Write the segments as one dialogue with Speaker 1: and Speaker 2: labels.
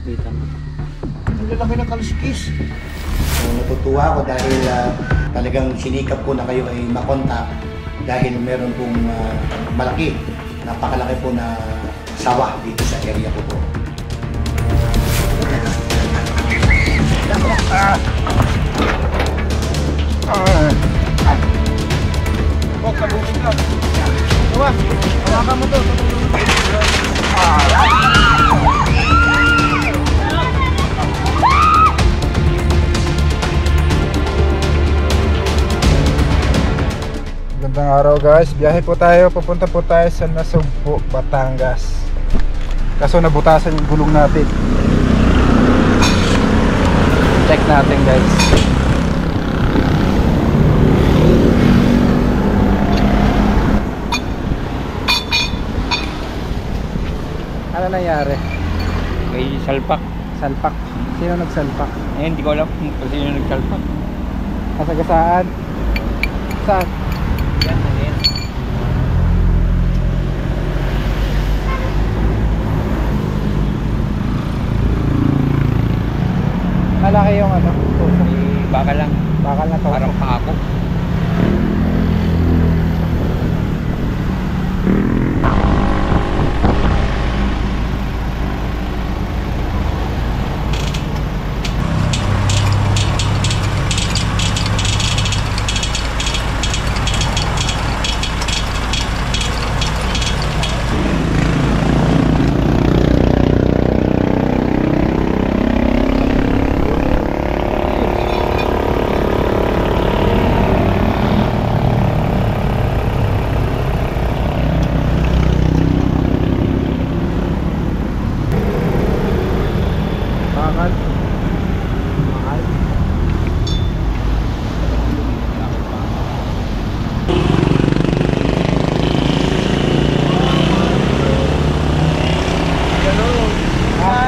Speaker 1: Dito.
Speaker 2: Ang lalaki ng kaliskis. So, natutuwa ako dahil talagang sinikap ko na kayo ay makontak dahil meron pong malaki, napakalaki po na sawah dito sa area ko po.
Speaker 3: Huwag kabutin ka. Diba? Hawakan mo to. Magandang araw guys. Biyahe po tayo. Papunta po tayo sa Nasugbu, Batangas. Kaso nabutasan yung gulong natin. Check natin guys. Ano nangyari?
Speaker 1: May salpak.
Speaker 3: Salpak. Sino nagsalpak?
Speaker 1: Eh, hindi ko alam kung sino nagsalpak.
Speaker 3: Kasagasaan? Saan?
Speaker 1: Yan, yan.
Speaker 3: Malaki yung ano? Puso.
Speaker 1: Bakal lang.
Speaker 3: Bakal na to.
Speaker 1: Parang pako.
Speaker 3: Bakal. Mahal.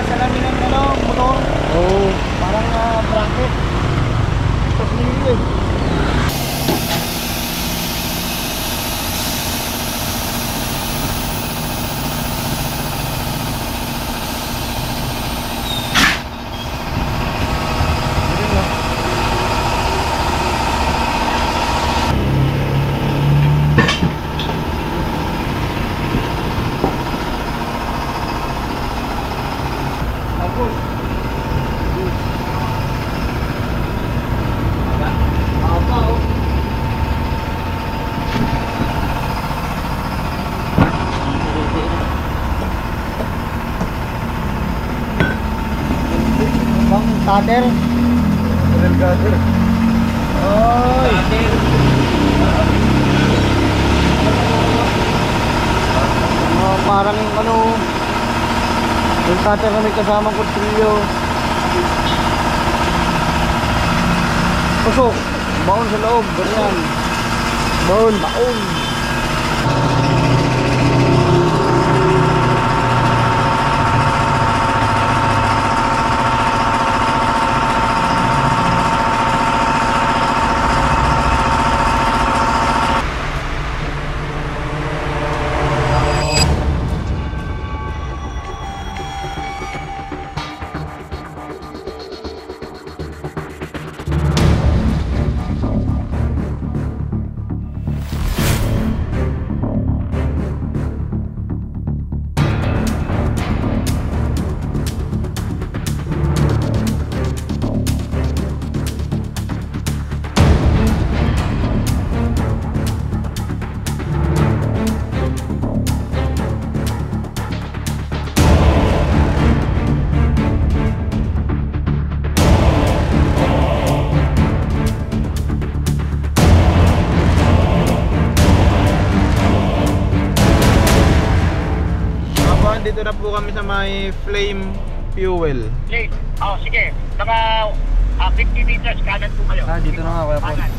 Speaker 2: Salamin ng motor.
Speaker 3: Oo.
Speaker 2: Parang bracket. Tapos nilili. Cutter.
Speaker 3: Cutter.
Speaker 2: Oy. Parang yung ano, yung cutter na may kasamang kutsilyo. Pusok. Baon sa loob. Ganyan.
Speaker 3: Baon.
Speaker 2: Baon.
Speaker 3: Dito na po kami sa may flame fuel.
Speaker 4: Late. Oh, sige. Mga 50 meters kanan po kayo.
Speaker 3: Dito na nga wala po.
Speaker 4: Kanan.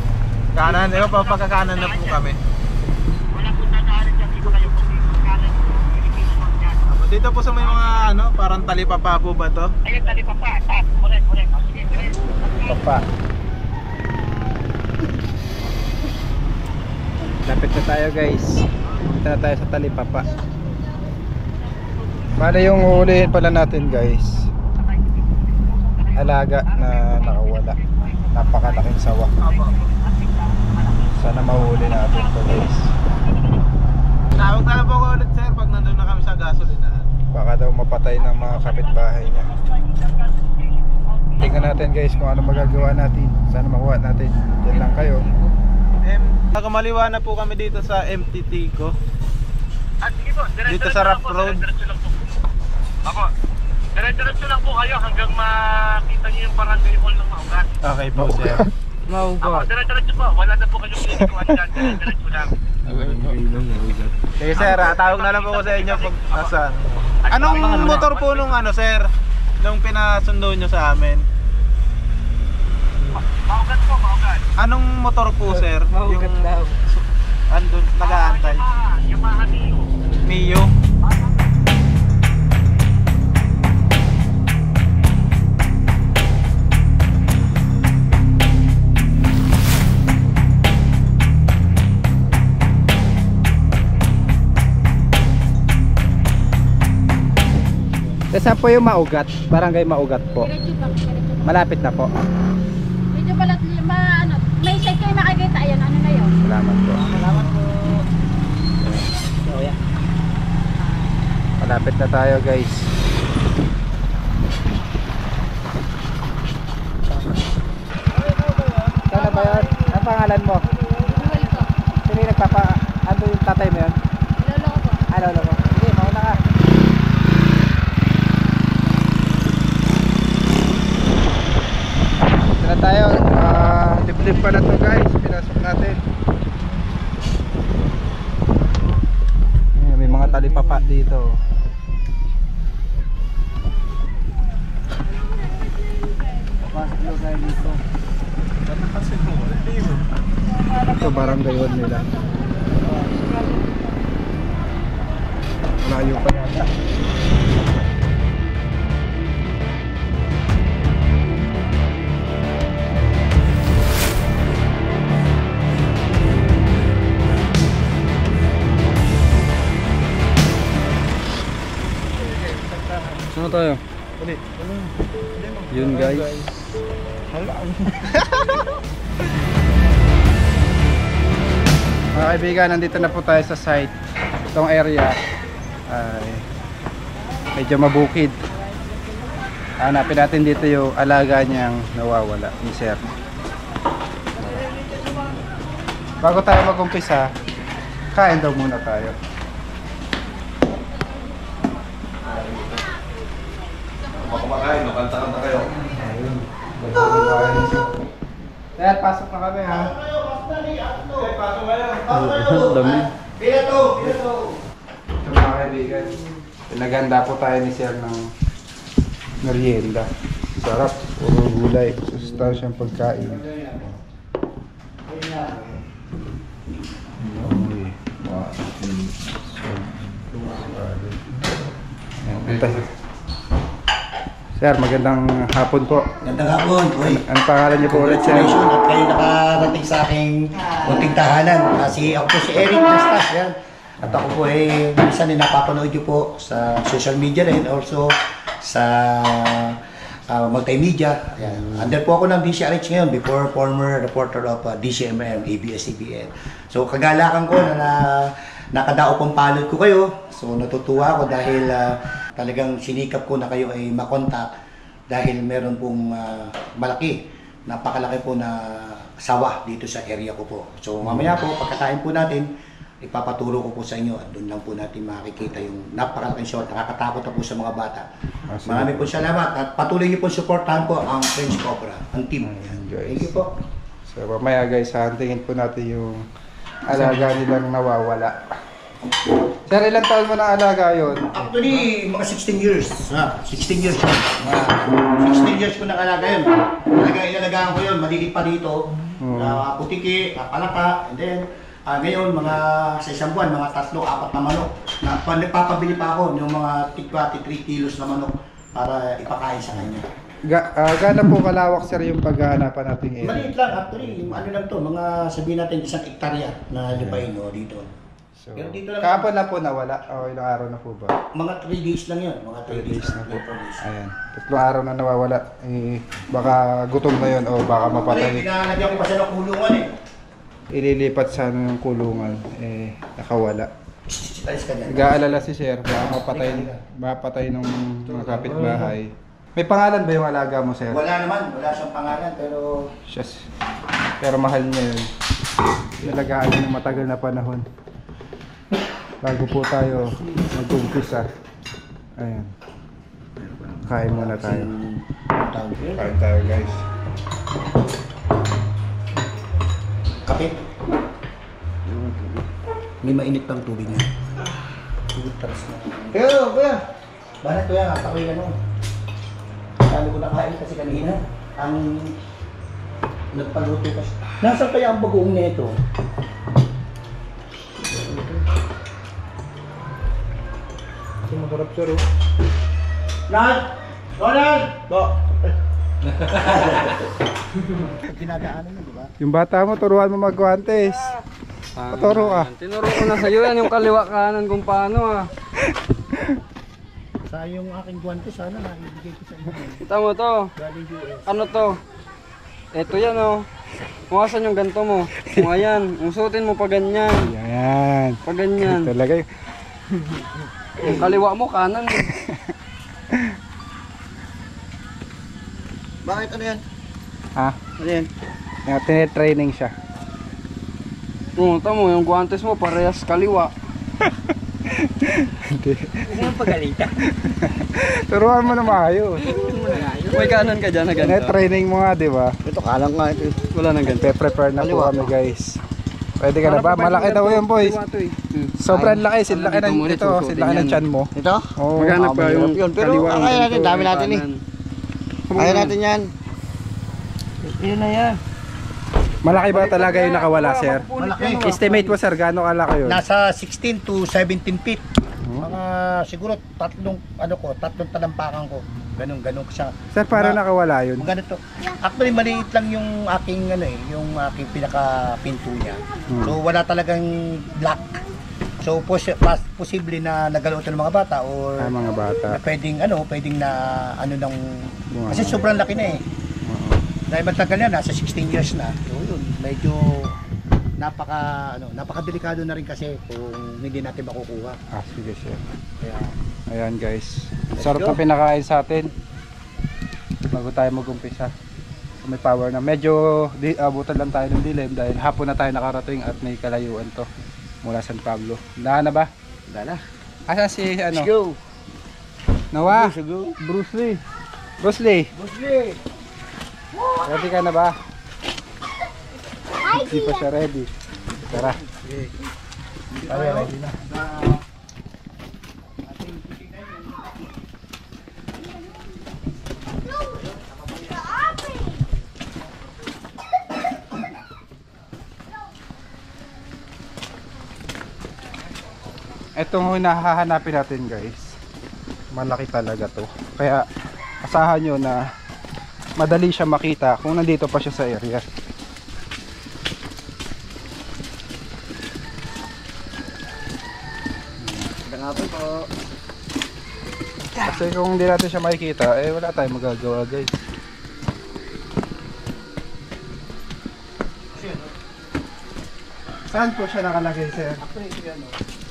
Speaker 3: Kanan, papagkakanan na po kami.
Speaker 4: Wala po tataarin dyan. Dito kayo. Kung kanan po.
Speaker 3: Dito po sa may mga ano, parang talipapa po ba to?
Speaker 4: Ayun, talipapa. Correct. Oh, sige.
Speaker 3: Papa. Lapit na tayo guys. Dito na tayo sa talipapa. Bale yung huhulihin pala natin guys. alaga na nakawala. Napakalaking sawa. Sana mahuli natin to guys.
Speaker 5: Tawag na lang po ako ulit sir pag nandun na kami sa gasolinahan.
Speaker 3: Baka daw mapatay ng mga kapitbahay niya. Tingnan natin guys kung ano magagawa natin. Sana makuha natin. Diyan lang kayo.
Speaker 5: Nakamaliwa na po kami dito sa MTT ko.
Speaker 4: Sige po,
Speaker 5: Dito sa Rough Road.
Speaker 4: Diretso lang po. Ako, diretso lang po kayo hanggang makita niyo yung barangay hall ng Maugat.
Speaker 5: Okay po sir.
Speaker 4: Ako, diretso po. Wala na po kayong pinikuhan dyan. Diretso lang.
Speaker 5: Sige sir, tawag na lang po ko sa inyo pag asan. Anong motor po nung ano sir? Nung pinasundo nyo sa amin?
Speaker 4: Maugat po, Maugat.
Speaker 5: Anong motor po sir? Yung andun, nag-aantay.
Speaker 4: Yamaha Mio.
Speaker 5: Mio.
Speaker 3: Saan po yung Maugat? Barangay Maugat po.
Speaker 6: Diretso ba? Diretso.
Speaker 3: Malapit na po.
Speaker 6: Medyo balat ano, may side kayo makikita. Ayan, ano na yun?
Speaker 3: Salamat po.
Speaker 5: Salamat po.
Speaker 3: Malapit na tayo guys. Sana ba yun? Ang pangalan mo?
Speaker 6: Inuwal ko.
Speaker 3: Sino yung ano yung tatay mo yun?
Speaker 6: Lolo ko po.
Speaker 3: Ah, lolo ko. Sige, mauna ka. Ito na tayo. Liblib pa na to guys. Pinasok natin. Ayan, may mga talipapa dito. Pasok tayo dito. Ito barangay hall nila. Layo pa yata. Saan tayo? Yun guys. Mga kaibigan, nandito na po tayo sa site. Itong area ay medyo mabukid. Hanapin natin dito yung alaga niyang nawawala ni Sir. Bago tayo mag-umpisa, kain daw muna tayo.
Speaker 7: Kumakain, kanta-kanta kayo.
Speaker 3: Ayun. Sir, pasok na kami ha. Dami.
Speaker 2: Ito
Speaker 3: Mga kaibigan, pinaganda po tayo ni Sir ng merienda. Sarap, puro gulay, sustansyang pagkain. Sir, magandang hapon po.
Speaker 2: Gandang hapon, boy.
Speaker 3: Ang pangalan niyo po ulit, Sir?
Speaker 2: Congratulations at kayo nakarating sa aking munting tahanan. Kasi ako po si Eric Bastas, yan. At ako po ay minsan napapanood niyo po sa social media rin, also sa multimedia. Yan. Under po ako ng DCRH ngayon, before former reporter of DCMM, ABS-CBN. So kagalakan ko na nakadao pong palod ko kayo. So natutuwa ako dahil talagang sinikap ko na kayo ay makontak dahil meron pong malaki, napakalaki po na sawa dito sa area ko po. So mamaya po, pagkakain po natin, ipapaturo ko po sa inyo at doon lang po natin makikita yung napakalaking short. Nakakatakot na po sa mga bata. Marami po salamat at patuloy niyo po supportahan po ang French Cobra, ang team. Thank you po.
Speaker 3: So mamaya guys, hantingin po natin yung alaga nilang nawawala. Sir, ilang taon mo na alaga yun?
Speaker 2: Actually, mga 16 years. 16 years ko. 16 years ko nakalaga yun. Talagang inalagaan ko yun. Maliit pa dito. Putiki, palaka. And then, ngayon, mga sa isang buwan, mga 3-4 na manok. Nagpapabili pa ako ng mga 3 kilos na manok para ipakain sa kanya.
Speaker 3: Gana po kalawak sir yung paghahanapan nating area?
Speaker 2: Maliit lang. Actually, ano lang to, mga sabihin natin 1 hektarya na lupain dito.
Speaker 3: So,
Speaker 2: Pero dito lang-
Speaker 3: kahapon na po nawala. O, ilang araw na po ba?
Speaker 2: Mga 3 days lang yun. Mga 3 days
Speaker 3: na po.
Speaker 2: 3 days.
Speaker 3: Ayan. 3 araw na nawawala. Eh, baka gutom na yun o baka
Speaker 2: Pare,
Speaker 3: mapatay.
Speaker 2: pinalagyan ko pa siya ng kulungan eh.
Speaker 3: Ililipat sana ng kulungan. Eh, nakawala.
Speaker 2: Alis ka dyan.
Speaker 3: Nag-aalala si Sir. Baka mapatay ng mga kapitbahay. May pangalan ba yung alaga mo, Sir?
Speaker 2: Wala naman. Wala siyang pangalan pero...
Speaker 3: Siyas. Pero mahal niya yun. Nalagaan niya ng matagal na panahon. Bago po tayo mag-umpisa. Ayan. Kain muna tayo. Kain tayo, guys.
Speaker 2: Kape. May mainit pang tubig na. Tubig taras na. Kuya! Bakit kuya? Kapakoy ka no. Kalo ko nakain kasi kanina. Ang nagpaluto kasi. Nasaan kaya ang bagoong nito?
Speaker 3: Ito masarap, Sir.
Speaker 2: Ronald! Ronald! Bo! Dinadaanan mo, di ba?
Speaker 3: Yung bata mo, turuan mo mag-guantes. Paturo ka.
Speaker 1: Tinuro ko na sa'yo yan, yung kaliwa kanan kung paano
Speaker 2: Sa yung aking guwante, sana naibigay ko sa inyo.
Speaker 1: Kita mo to.
Speaker 2: Galing US.
Speaker 1: Ano to? Ito yan Mukasan yung ganito mo. Mga yan. Usutin mo pa ganyan.
Speaker 3: Yan.
Speaker 1: Pa ganyan.
Speaker 3: Talaga yun.
Speaker 1: Yung kaliwa mo kanan.
Speaker 2: Bakit ano yan?
Speaker 3: Ha?
Speaker 2: Ano yan?
Speaker 3: Tine-training siya.
Speaker 1: Tamo, yung guantes mo parehas kaliwa.
Speaker 3: Hindi.
Speaker 1: Huwag mo pagalitan.
Speaker 3: Turuan mo na maayos.
Speaker 1: May kanan ka dyan na ganito.
Speaker 3: Tine-training mo nga, di ba?
Speaker 2: Ito, kalang nga ito.
Speaker 1: Wala nang ganito.
Speaker 3: Prepare na po kami, guys. Pwede ka na ba? Malaki daw yun, boys. Sobrang laki. Sinlaki ng ito. Sinlaki ng chan mo.
Speaker 2: Ito?
Speaker 3: Oo.
Speaker 1: Maghanap pa yung
Speaker 2: yun. Pero
Speaker 1: kaliwa.
Speaker 2: kaya natin, dami natin eh. Kaya natin yan.
Speaker 1: Yun na yan.
Speaker 3: Malaki ba talaga yung nakawala, sir?
Speaker 2: Malaki.
Speaker 3: Estimate mo, sir, gaano kalaki yun?
Speaker 2: Nasa 16 to 17 feet. Mga siguro tatlong talampakan ko. Ganun siya.
Speaker 3: Sir, para nakawala yun?
Speaker 2: Maganda to. Actually maliit lang yung aking yung aking pinaka pinto niya. So wala talagang lock. So posible na nagalaw ito ng mga bata or
Speaker 3: Mga bata.
Speaker 2: pwedeng na ng kasi sobrang laki na eh. Dahil matagal na, nasa 16 years na. So yun, medyo napaka-delikado na rin kasi kung hindi natin makukuha.
Speaker 3: Sige, sir.
Speaker 2: Kaya
Speaker 3: Ayan, guys. Sarap na pinakain sa atin. Bago tayo mag-umpisa. May power na. Medyo abutan lang tayo ng dilim dahil hapon na tayo nakarating at may kalayuan to mula San Pablo. Dahan na ba?
Speaker 2: Dala.
Speaker 3: Asa si ano?
Speaker 2: Let's go.
Speaker 3: Nawa?
Speaker 2: Let's go.
Speaker 3: Bruce Lee. Bruce Lee. Ready ka na ba? Hindi pa siya ready. Tara. Tayo, ready na. Itong hinahahanapin natin, guys. Malaki talaga to. Kaya asahan nyo na madali siya makita kung nandito pa siya sa area. Kasi kung hindi natin siya makikita, wala tayong magagawa, guys. Saan po siya nakalagay, sir?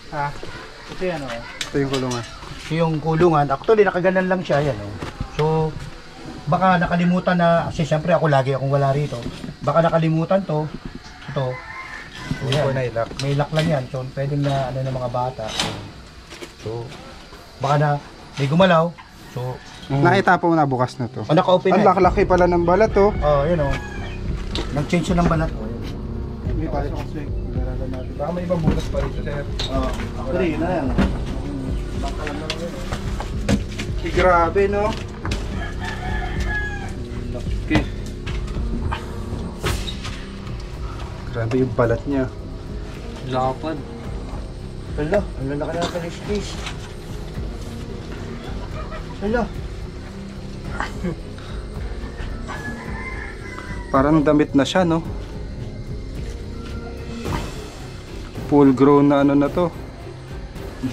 Speaker 3: Ha?
Speaker 2: Ito yan o.
Speaker 3: Ito yung kulungan.
Speaker 2: Yung kulungan, actually nakaganan lang siya yan o. So, baka nakalimutan na, kasi siyempre ako lagi akong wala rito. Baka nakalimutan to, ito.
Speaker 3: Hindi ko na ilak.
Speaker 2: May lock lang yan, so pwedeng na ng mga bata. So, baka na may gumalaw. So,
Speaker 3: Nakita po na bukas na to.
Speaker 2: naka-open
Speaker 3: Ang
Speaker 2: na.
Speaker 3: laki pala ng balat, oh.
Speaker 2: Yun o. Nag-change siya ng balat.
Speaker 3: Hindi pa rin kasi. Natin. Baka may ibang butas pa rito, sir.
Speaker 2: Actually, yun na yan.
Speaker 3: Grabe, no? Okay. Grabe yung balat niya.
Speaker 1: Lapad.
Speaker 2: Hala, ang lalaki na sa space. Hala.
Speaker 3: Parang damit na siya, no? Full grown na ano na to.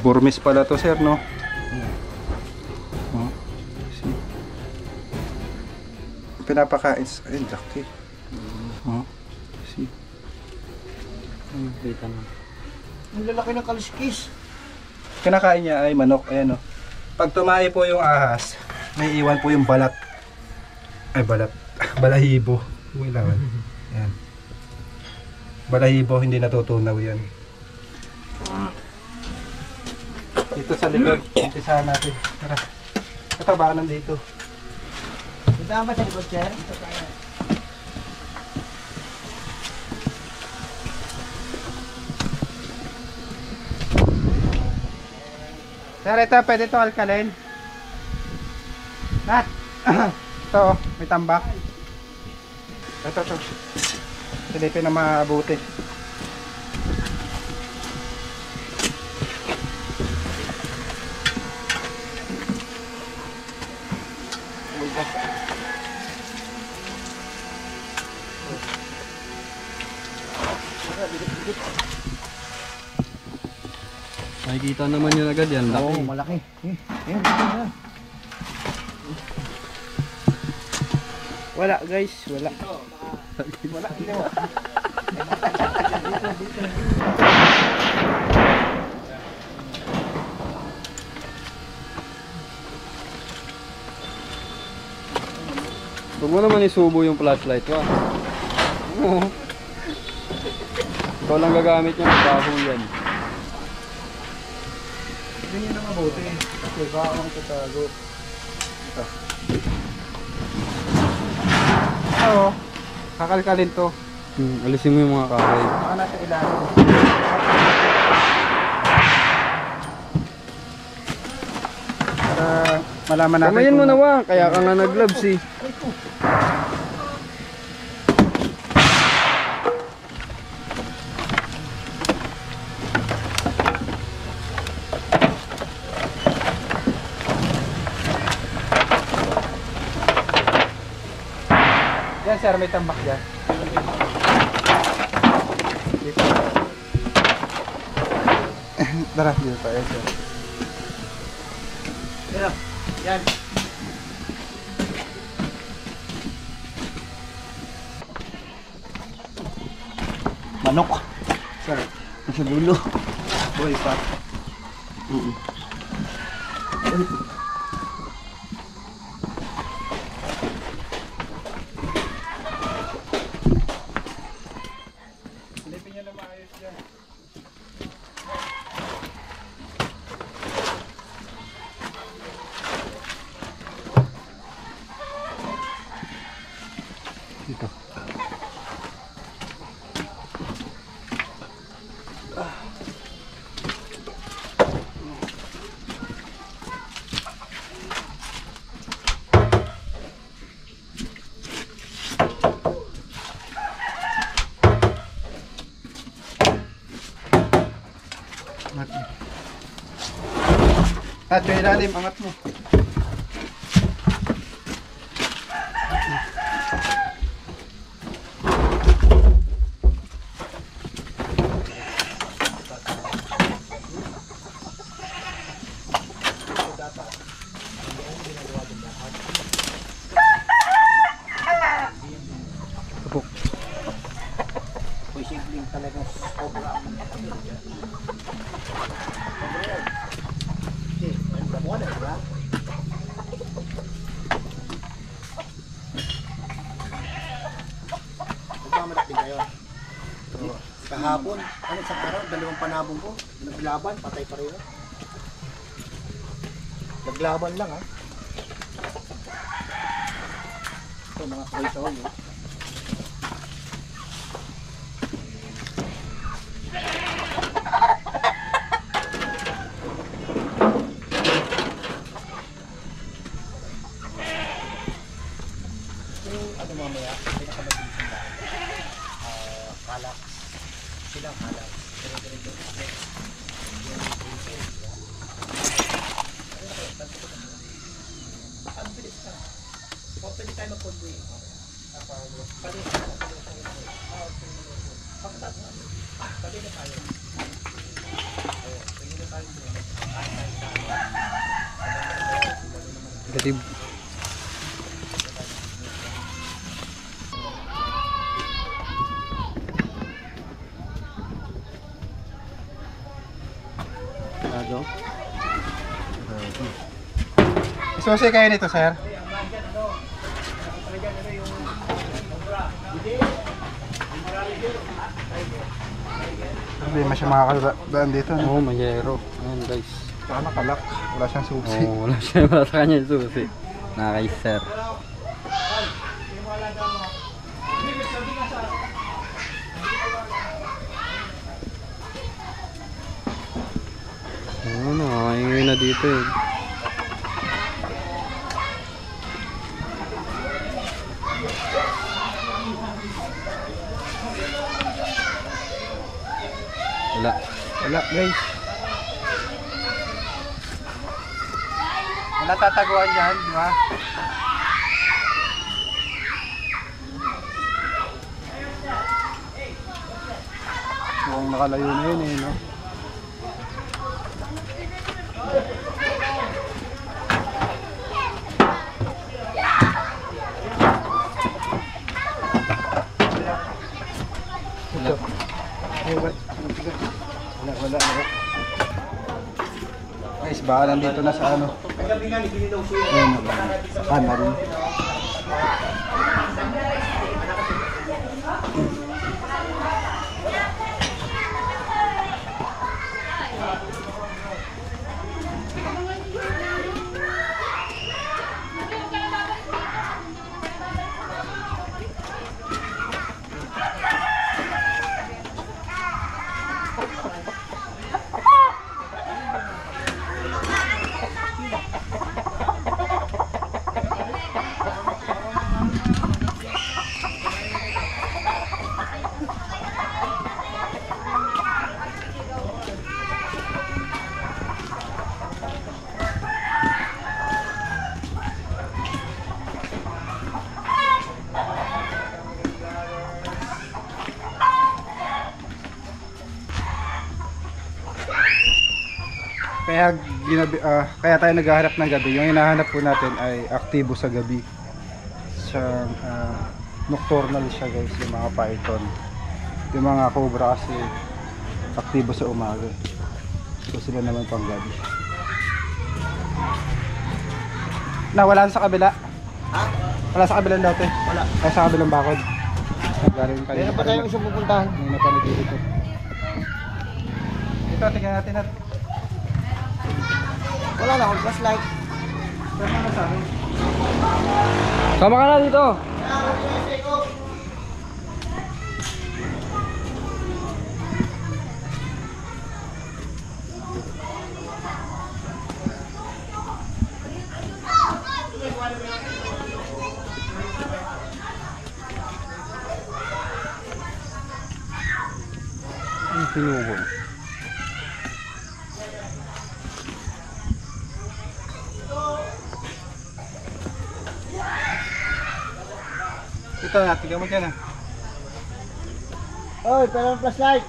Speaker 3: Burmese pala to, sir, no? Oh, see. Pinapakain sa... Ayun, laki. Oh, see.
Speaker 1: Kita na.
Speaker 2: Ang lalaki ng kaliskis.
Speaker 3: Kinakain niya ay manok, ayan, no? Pag tumae po yung ahas, may iwan po yung balat. Ay, balat. Balahibo. Umilawan. Ayan. Balahibo, hindi natutunaw yan. Dito sa likod, umpisahan natin. Tara. Ito, baka nandito.
Speaker 2: Tama sa likod, sir.
Speaker 3: Sir, ito, pwede ito alkaline. Nat! Ito, oh, may tambak. Ito. Silipin na maabuti.
Speaker 1: Nakikita naman yun agad yan. Laki.
Speaker 2: Oo, malaki. Ayan, dito na.
Speaker 3: Wala guys, wala.
Speaker 1: Huwag mo naman isubo yung flashlight ko. Oo. Ikaw lang gagamit niya, baho yan.
Speaker 3: Ganyan na mabuti. Kasi baka akong tatago. Ito. Oo. Kakalkalin to.
Speaker 1: Alisin mo yung mga kahoy.
Speaker 3: Baka nasa ilalim. Para malaman natin.
Speaker 1: Kamayin mo
Speaker 3: kung-
Speaker 1: na wa, kaya ka nga nag-gloves eh.
Speaker 3: Yan sir, may tambak dyan. Dito. Tara, dito tayo sir.
Speaker 2: Yan. Manok.
Speaker 3: Sir,
Speaker 2: Nasa dulo.
Speaker 3: boy pa. Silipin niyo na maayos dyan.
Speaker 1: Dito.
Speaker 3: Angat mo. Touch yung ilalim, angat mo.
Speaker 2: Posibleng talaga sobra. Okay, ang gawa na, diba? Nagmamalak din kayo. Kahapon, ano sa araw, 2 panabong ko, naglaban, patay pa rin. Naglaban lang ha. Ito mga koy-soy. Ano mamaya, pinakamabilis ng dahil. Kalak. Silang kalak. Ang bilis na. O, pwede tayo mag-convoy. Pwede na tayo.
Speaker 3: Gatib. Lado. Susi kayo nito, sir? Hindi masya makakadaan dito. No?
Speaker 1: Oo, mayero. Ayan guys.
Speaker 3: Saka nakalak. Wala siyang susi.
Speaker 1: Oo, wala siya. Wala sa kanya yung susi. Nakakay sir. Oo, nakakaingay na dito eh. Wala.
Speaker 3: Wala guys. Wala tataguan dyan, di ba? Mukhang nakalayo na yun eh, no? Wala. Guys, baka nandito na sa ano. Ayun, sa kanan rin. Kaya tayo naghahanap ng gabi. Yung hinahanap po natin ay aktibo sa gabi. Siyang nocturnal siya guys, yung mga python. Yung mga cobra kasi aktibo sa umaga. So sila naman pang gabi. Wala sa kabila.
Speaker 2: Ha?
Speaker 3: Wala sa kabilang dati.
Speaker 2: Wala.
Speaker 3: Ay sa kabilang bakod. Nagaling kanina.
Speaker 2: Meron pa tayong isang pupuntahan.
Speaker 3: May napanagin dito. Ito, tingnan natin at
Speaker 2: Wala na akong flashlight.
Speaker 3: Sama na sa akin.
Speaker 1: Sama ka na dito. Ang sinubong.
Speaker 3: Ito na, tingnan mo dyan ah.
Speaker 2: Oy, pero ang flashlight.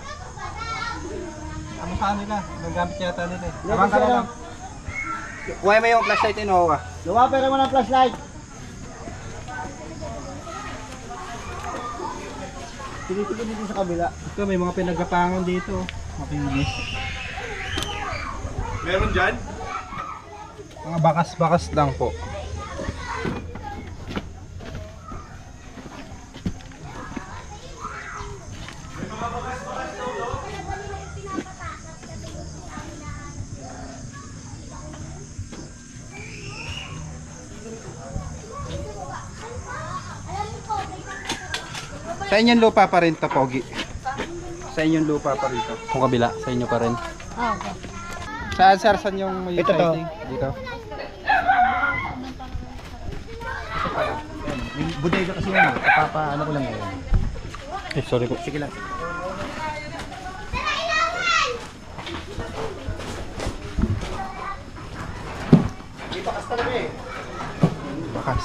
Speaker 3: Ano sa nila? Nagamit yata nila eh.
Speaker 2: Hindi,
Speaker 3: Abang ka na
Speaker 2: kasi
Speaker 3: lang. Kuha mo yung flashlight in ka.
Speaker 2: Luwa, pero mo ng flashlight. Tinitigil dito sa kabila.
Speaker 3: Ito, may mga pinagapangan dito. Makinis.
Speaker 7: Meron dyan?
Speaker 3: Mga bakas-bakas lang po. Sa inyong lupa pa rin to, Pogi. Sa inyong lupa pa rin to.
Speaker 1: Kung kabila, sa inyo pa rin.
Speaker 6: Okay.
Speaker 3: Saan, sir? Saan yung may
Speaker 2: Ito to.
Speaker 3: sighting? Dito.
Speaker 2: Yung bodega kasi yan. Ano ko lang ngayon.
Speaker 1: Eh, sorry po.
Speaker 2: Sige lang. May bakas talaga eh.
Speaker 3: Bakas.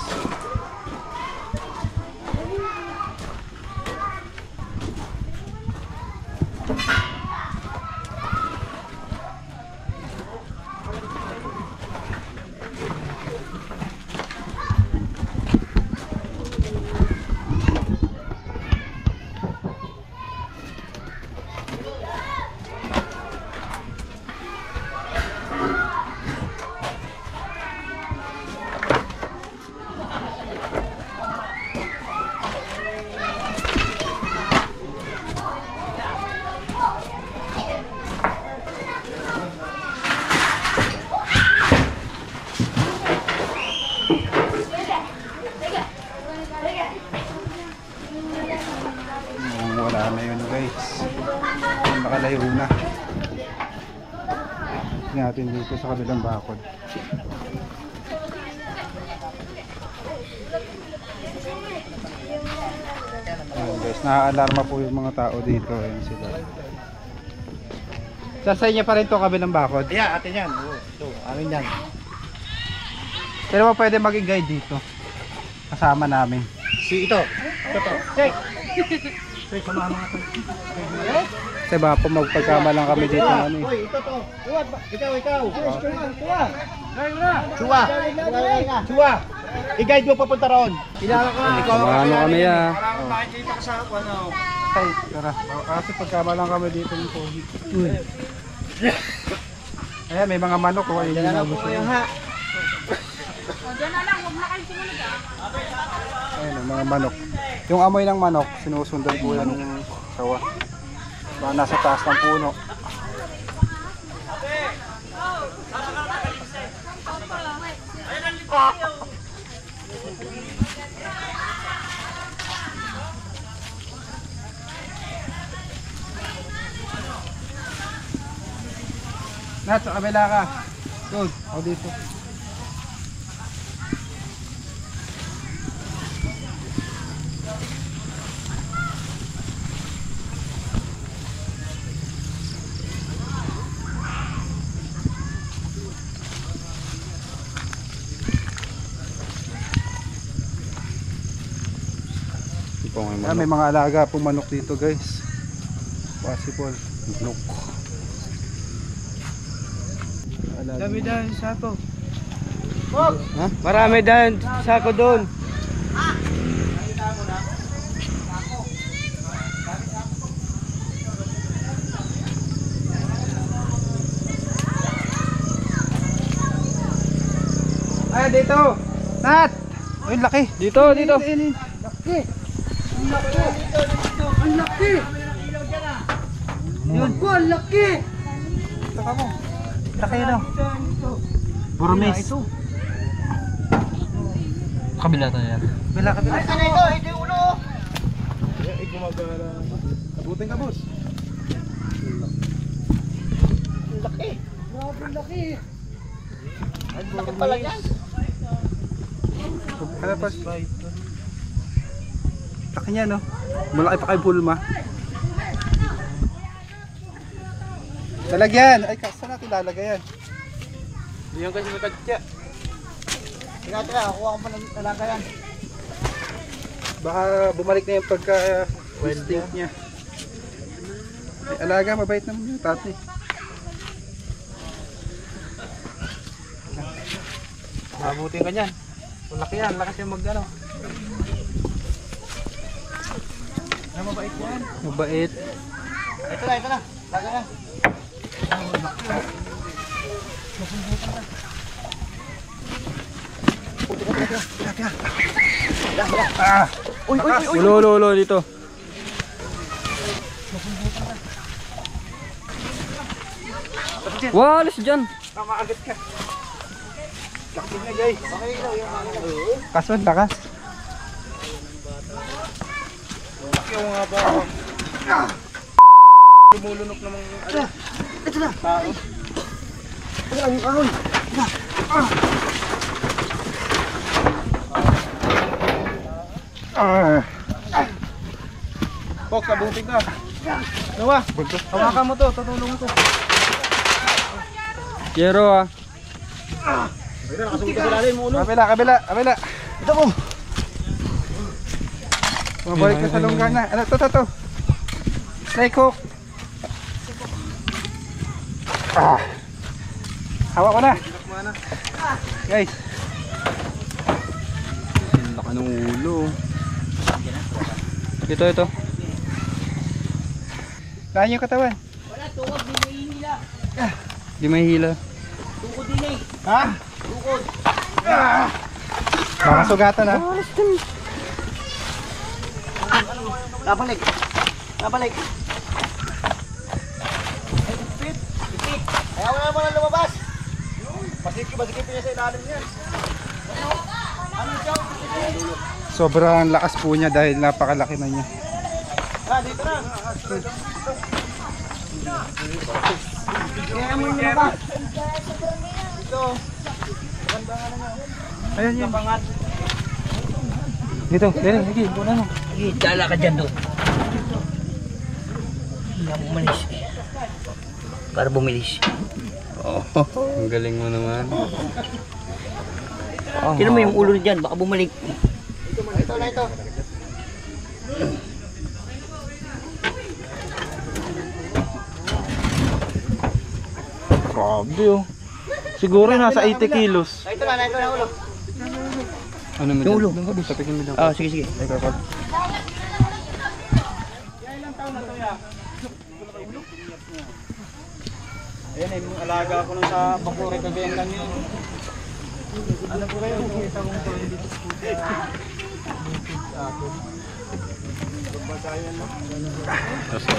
Speaker 3: Wala na yun guys. Nakalayo na. Tingnan natin dito sa kabilang bakod. Ayan guys, naaalarma po yung mga tao dito. Ayan sila. Sa inyo pa rin to kabilang bakod.
Speaker 2: Yeah, atin yan. Ito, amin yan.
Speaker 3: Pero ba pwede maging guide dito? Kasama namin.
Speaker 2: Si ito. Ito. Hey! Hey, samahan mga ito.
Speaker 3: Kasi baka po magpagkama lang kami dito ano eh.
Speaker 2: Hoy, ito to. Ikaw. Chua. Chua. I-guide mo papunta roon. Kilala ko. Ikaw ang
Speaker 1: Ano kami ah.
Speaker 2: makikita ka sa ano.
Speaker 3: Ay, tara. Kasi pagkama lang kami dito ng pogi. Ayan, may mga manok ko. Ayun na po kayo ha.
Speaker 6: Diyan na lang, huwag na kayo sumunod ah.
Speaker 3: Ayan, ang mga manok. Yung amoy ng manok, sinusundan po yan ng sawa. Baka nasa taas ng puno. Nat, sa kabila ka. Doon, ako dito. May mga alaga pong manok dito guys. Possible. Manok.
Speaker 5: Dami dahil sa to.
Speaker 1: Ha? Marami dyan. Sako doon.
Speaker 3: Ay, dito. Nat. Ay, laki.
Speaker 1: Dito.
Speaker 3: Yun po, ang laki. Ito ka mo. Laki yun oh. Burmes.
Speaker 1: Kabila tayo yan.
Speaker 3: Kabila.
Speaker 2: Ay, ano ito? Ito yung ulo.
Speaker 3: Abutin ka boss.
Speaker 2: Laki.
Speaker 3: Grabe laki.
Speaker 2: Laki pala yan.
Speaker 3: Ano pa? Laki niya no. Malaki pa kay Bulma. Lalagyan. Ay, saan natin lalagay yan?
Speaker 5: Diyan kasi may katya.
Speaker 2: Teka, kuha ko pa ng talaga yan.
Speaker 3: Baka bumalik na yung pagka-instinct niya. Ay, alaga, mabait naman yung tatay.
Speaker 5: Mabutin ka niyan. Laki yan, lakas yung mag-ano. Ay, mabait yan.
Speaker 1: Mabait.
Speaker 2: Ito na. Talaga yan.
Speaker 1: Ulo dito. Wah, alis dyan.
Speaker 3: Makaagat ka. Laki na guys. Kaso lakas.
Speaker 5: Laki yung nga ba? Lumulunok namang ano.
Speaker 2: Ito na.
Speaker 5: Tao.
Speaker 2: Ito na yung kahoy.
Speaker 5: Fox, abutin ka. Nawa, hawakan mo to, tutulungan ko.
Speaker 1: Yero ah.
Speaker 2: Ito, nakasunod ka sa lalim mo ulo.
Speaker 3: Kabila.
Speaker 2: Ito mo.
Speaker 3: Mabalik ka sa lunggana. Ano, to. Snake hook. Hawak ko na. Guys.
Speaker 1: Laki ng ulo. Ito.
Speaker 3: Lahan yung katawan.
Speaker 2: Wala, tukod, di may hila.
Speaker 1: Di may hila.
Speaker 2: Tukod din eh.
Speaker 3: Ha?
Speaker 2: Tukod.
Speaker 3: Baka sugatan ha.
Speaker 2: Kapalik. Ipit. Ayaw na naman ang lumabas. Masikip niya sa ilalim niyan.
Speaker 3: Sobrang lakas po niya dahil napakalaki na niya. Ayan yan. Dito, sige, muna mo.
Speaker 8: Dala ka dyan doon. Hindi ako umalis. Para bumilis.
Speaker 1: Ang galing mo naman.
Speaker 8: Tignan mo yung ulo dyan, baka bumalik.
Speaker 2: Ito na ito.
Speaker 5: Grabe oh. Siguro nasa 80 kilos.
Speaker 2: Ito na ulo.
Speaker 1: Ano mo
Speaker 8: Yung ulo.
Speaker 1: dyan? Tapikin mo dyan.
Speaker 8: Ah, sige, sige.
Speaker 3: Ayan yung alaga ko lang sa Bakure, kagayan lang yun. Ano po kayo? Nakita kong po dito sa akin. Babasayan lang.
Speaker 5: Kasi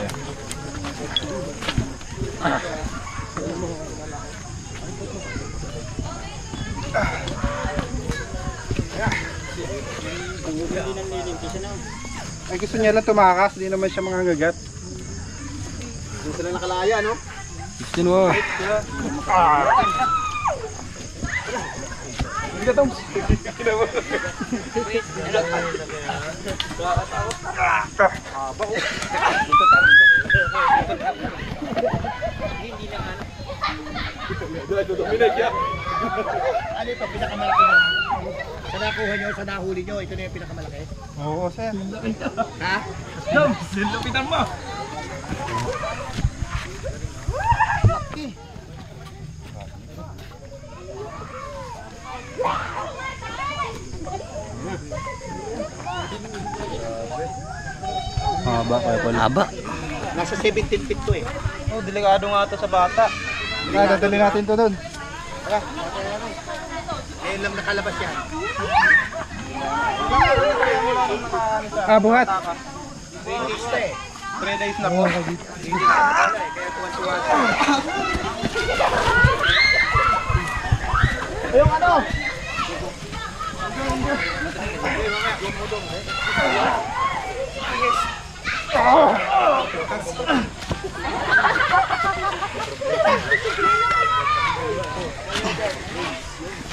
Speaker 3: Ay, gusto niya lang tumakas, di naman siya mangangagat.
Speaker 2: Hindi sila nakalaya, no?
Speaker 1: Gusto mo.
Speaker 2: Ano ito, pinakamalaki nyo? Sa nakuha nyo, sa nahuli nyo, ito na yung pinakamalaki?
Speaker 3: Oo, sir.
Speaker 2: Ha?
Speaker 5: Lupitan mo.
Speaker 1: Haba kaya pala.
Speaker 8: Haba.
Speaker 2: Nasa 17 feet to eh.
Speaker 5: Oh, delikado nga to sa bata.
Speaker 3: Dadali natin to doon.
Speaker 2: Ngayon lang nakalabas yan.
Speaker 3: Ah, buhat.
Speaker 2: 3 days na eh.
Speaker 5: 3 days na po.
Speaker 2: Kaya tuwan-tuwa siya. Yung ano?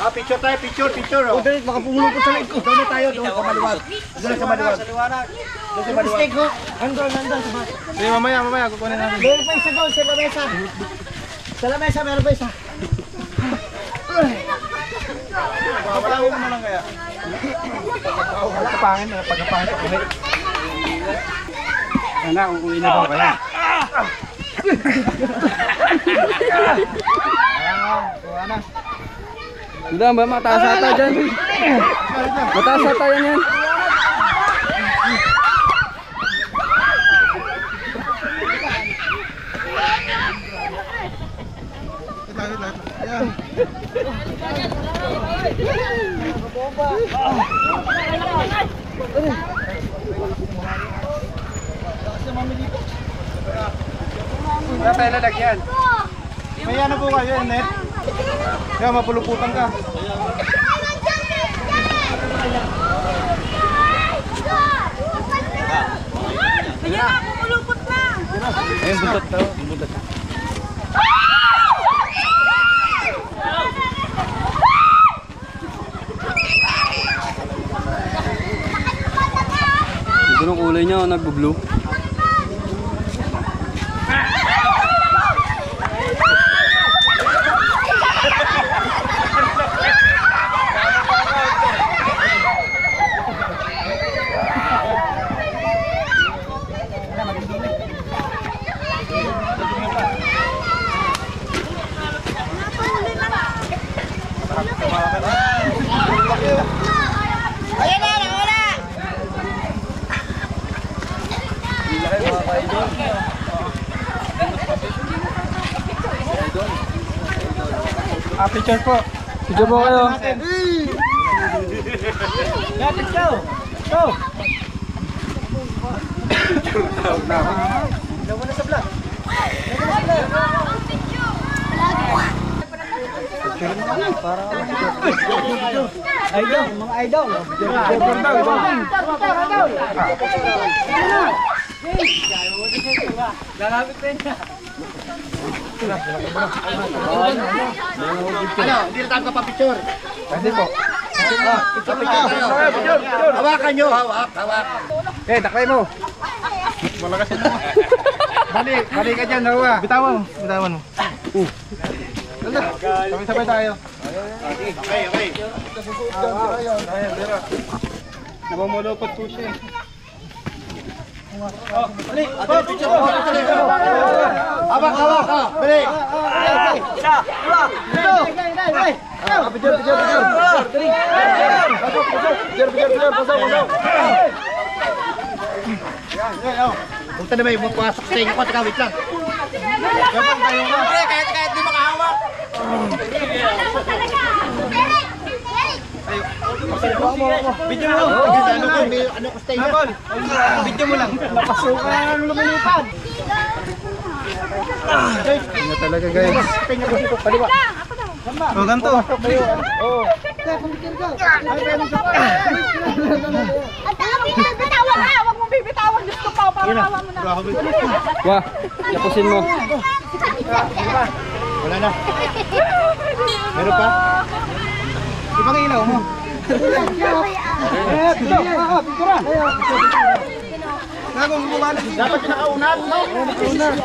Speaker 2: Picture tayo, picture. Oh, dali, baka pumulupot sa leg ko. Doon na tayo, doon sa maluwag. Doon sa maluwag. Doon sa maluwag. Mistake ko. Andun.
Speaker 5: Sige, mamaya, kukunin natin.
Speaker 2: Meron pa isa doon, sa lamesa. Sa lamesa, meron pa isa.
Speaker 5: Papalawin mo na lang kaya.
Speaker 3: Pagkapangin, pagkapangin. Ana, uuwi na ba kaya? Kuha na.
Speaker 1: Hindi ba? Mataas ata dyan. Mataas ata yan.
Speaker 3: Wala tayo lalagyan.
Speaker 5: May ano po kayo, net? Kaya mapuluputan ka.
Speaker 6: Ayan na, pumulupot na.
Speaker 5: Ayun, buntot daw. Buntot.
Speaker 1: Ito ng kulay niya, nagbo-blue.
Speaker 6: Ayan na, wala.
Speaker 3: Picture po.
Speaker 1: Video po kayo.
Speaker 2: Ano, hindi na tayo kapapicture.
Speaker 3: Pwede po.
Speaker 2: Hawakan nyo, hawak.
Speaker 3: Eh, takay mo. Malakas yun. Balik ka dyan, Noah.
Speaker 5: Bitawan mo.
Speaker 3: Sabay tayo.
Speaker 2: Okay.
Speaker 3: Namumulupot po siya.
Speaker 2: Hawak. Balik. Punta na ba yung mapasok sa inyo ko? Teka, wait lang. Kahit di makahawak.
Speaker 5: Video mo.
Speaker 2: Ano ko stay
Speaker 5: Video mo lang.
Speaker 2: Napasukan lumilipad.
Speaker 3: Ano talaga guys?
Speaker 5: O, ganito.
Speaker 6: Ang dami na, bitawan na! Huwag mong bibitawan, Diyos ko pa, parawa mo na.
Speaker 1: Wah, yapusin mo.
Speaker 2: Wala na. Meron pa?
Speaker 3: Ibang ilaw mo.
Speaker 2: Dapat nakaunat, no? Nakaunat.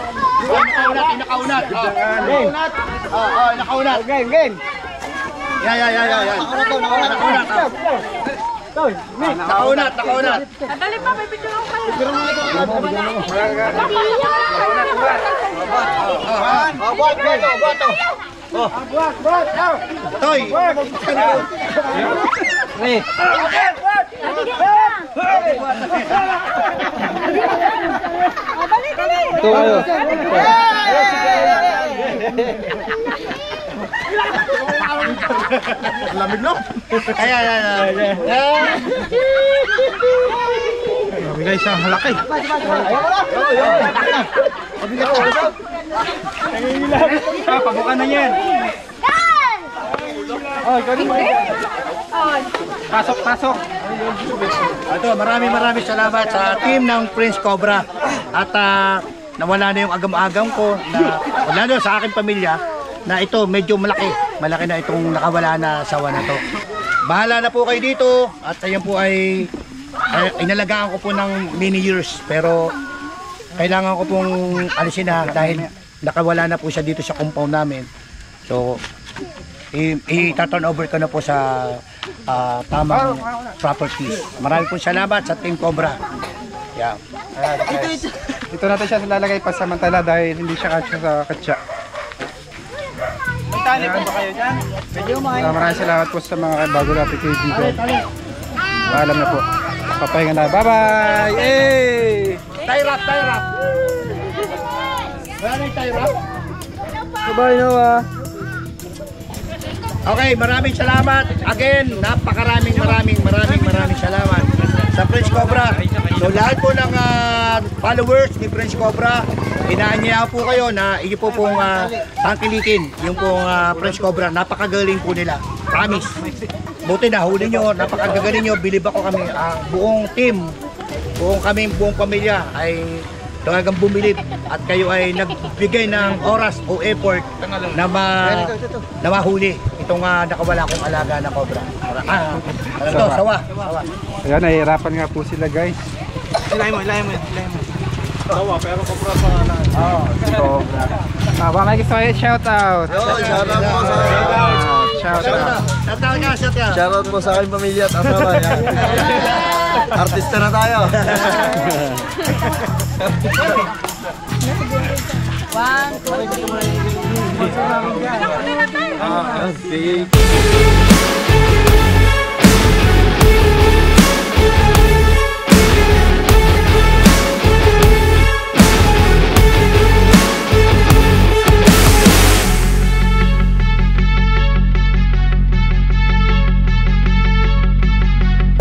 Speaker 2: Nakaunat.
Speaker 3: Game.
Speaker 2: Yan. Nakaunat.
Speaker 6: Nadali pa, may picture ako kayo.
Speaker 2: Toy.
Speaker 1: Ito kayo.
Speaker 2: Lamig no? Ayan.
Speaker 5: Sabi guys, ang laki.
Speaker 3: Pabukan na yan. Oh, pasok.
Speaker 2: Ito, maraming salamat sa team ng Prince Cobra. At nawala na yung agam-agam ko na wala na sa aking pamilya na ito medyo malaki na itong nakawala na sawa na to. Bahala na po kayo dito at ayan po ay inalagaan ko po ng many years pero kailangan ko pong alisin na dahil nakawala na po siya dito sa compound namin. So i-turn over ko na po sa tamang properties. Maraming po salamat sa Team Cobra. Yeah.
Speaker 3: Ito natin siya lalagay pasamantala dahil hindi siya kasya sa katsa.
Speaker 5: Tali po ba kayo dyan?
Speaker 3: Maraming salamat po sa mga bago natin kaibigan. Paalam na po. Papahinga na. Bye-bye! Hey!
Speaker 2: Tie wrap. Wala na yung tie wrap?
Speaker 1: Bye, Noah.
Speaker 2: Okay, maraming salamat. Again, napakaraming salamat sa Prince Cobra. So lahat po ng followers ni Prince Cobra, inaanyayahan po kayo na iyo po pong tangkilikin yung pong Prince Cobra. Napakagaling po nila. Promise. Buti na huli nyo, napakagaling nyo. Bilib ako kami, buong team, buong pamilya ay talagang bumilib at kayo ay nagbigay ng oras o effort na mahuli itong nakawala kong alaga na cobra. Sawa.
Speaker 3: Ayan, nahihirapan nga po sila guys.
Speaker 5: Ilay mo.
Speaker 7: Tawa, pero kopra sa lahat.
Speaker 3: Baka may gusto kayo shout out.
Speaker 7: Shoutout po sa aking pamilya at asawa. Artista na tayo.
Speaker 6: 1, 2, 3.
Speaker 7: Okay.